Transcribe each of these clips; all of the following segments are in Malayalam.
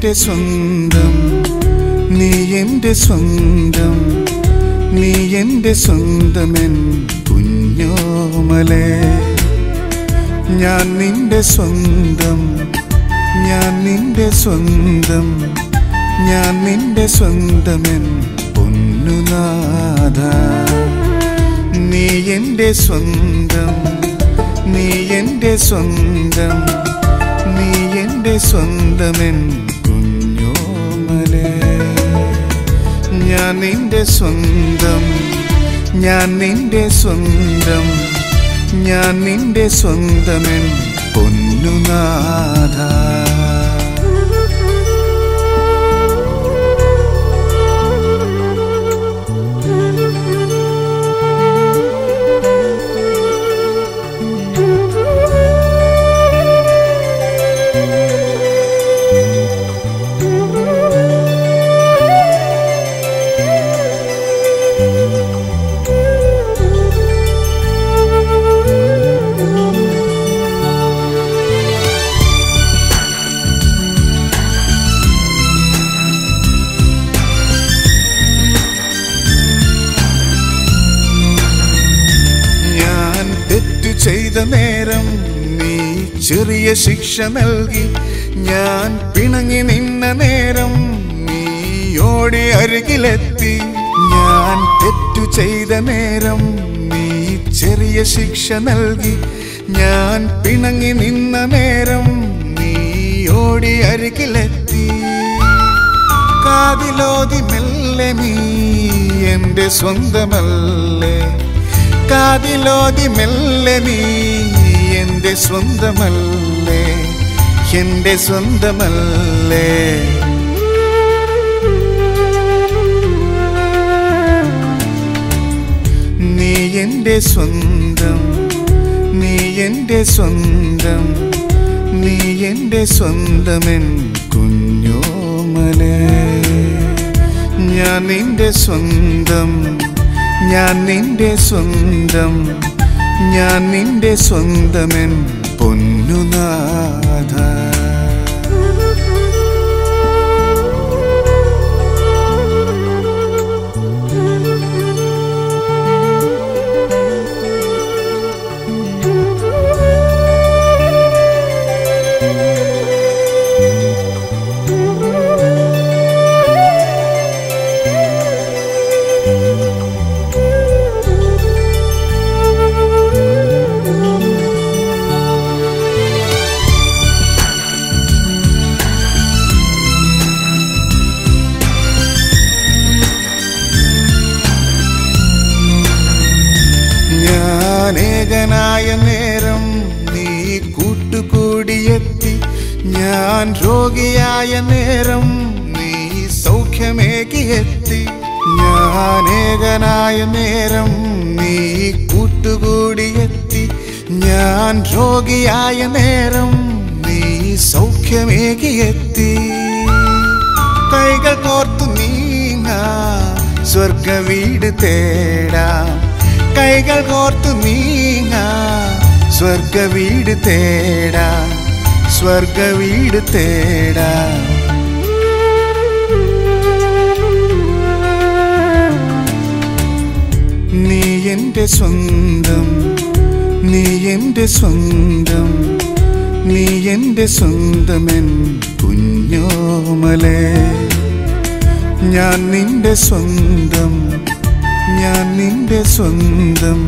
എൻ്റെ സ്വന്തം, നീ എൻ്റെ സ്വന്തം, നീ എൻ്റെ സ്വന്തമെൻ കുഞ്ഞോമലേ. ഞാൻ നിന്റെ സ്വന്തം, ഞാൻ നിന്റെ സ്വന്തം, ഞാൻ നിന്റെ സ്വന്തമെൻ പൊന്നുനാഥ. നീ എൻ്റെ സ്വന്തം, നീ എൻ്റെ സ്വന്തം, നീ എൻ്റെ സ്വന്തമെൻ കുഞ്ഞോമലേ. ഞാൻ നിന്റെ സ്വന്തം, ഞാൻ നിന്റെ സ്വന്തം, ഞാൻ നിന്റെ സ്വന്തമെൻ പൊന്നുനാഥ. ചെയ്ത നേരം നീ ചെറിയ ശിക്ഷ നൽകി. ഞാൻ പിണങ്ങി നിന്ന നേരം നീ ഓടി അരികിലെത്തി. ഞാൻ തെറ്റു ചെയ്ത നേരം നീ ചെറിയ ശിക്ഷ നൽകി. ഞാൻ പിണങ്ങി നിന്ന നേരം നീ ഓടി അരികിലെത്തി. കാതിലോതി മെല്ലെ നീ എൻ്റെ സ്വന്തമല്ലേ, കാതിലോതി മെല്ലെ നീ എൻ്റെ സ്വന്തമല്ലേ, എൻ്റെ സ്വന്തമല്ലേ. നീ എൻ്റെ സ്വന്തം, നീ എൻ്റെ സ്വന്തം, നീ എൻ്റെ സ്വന്തമെൻ കുഞ്ഞോമലേ. ഞാൻ നിന്റെ സ്വന്തം, ഞാൻ നിന്റെ സ്വന്തം, ഞാൻ നിന്റെ സ്വന്തമെൻ പൊന്നുനാഥ. ഏകനായ നേരം നീ കൂട്ടുകൂടിയെത്തി. ഞാൻ രോഗിയായ നേരം നീ സൗഖ്യമേകിയെത്തി. ഞാൻ ഏകനായ നേരം നീ കൂട്ടുകൂടിയെത്തി. ഞാൻ രോഗിയായ നേരം നീ സൗഖ്യമേകിയെത്തി. കൈകൾ കോർത്തു നീങ്ങാം സ്വർഗവീട് തേടാം. കൈകൾ കോർത്തു നീങ്ങാം സ്വർഗവീട് തേടാം, സ്വർഗവീട് തേടാം. നീ എൻ്റെ സ്വന്തം, നീ എൻ്റെ സ്വന്തം, നീ എൻ്റെ സ്വന്തമെൻ കുഞ്ഞോമലേ. ഞാൻ നിന്റെ സ്വന്തം, ഞാൻ നിന്റെ സ്വന്തം,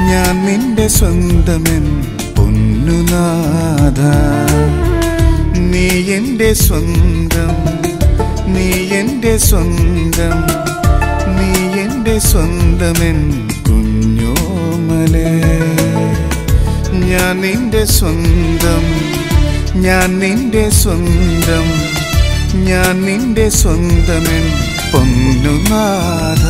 ഞാൻ നിന്റെ സ്വന്തമെൻ പൊന്നുനാഥ. നീ എൻ്റെ സ്വന്തം, നീ എൻ്റെ സ്വന്തം, നീ എൻ്റെ സ്വന്തമെൻ കുഞ്ഞോമലേ. ഞാൻ നിന്റെ സ്വന്തം, ഞാൻ നിന്റെ സ്വന്തം, ഞാൻ നിന്റെ സ്വന്തമെൻ പൊന്നുനാഥ.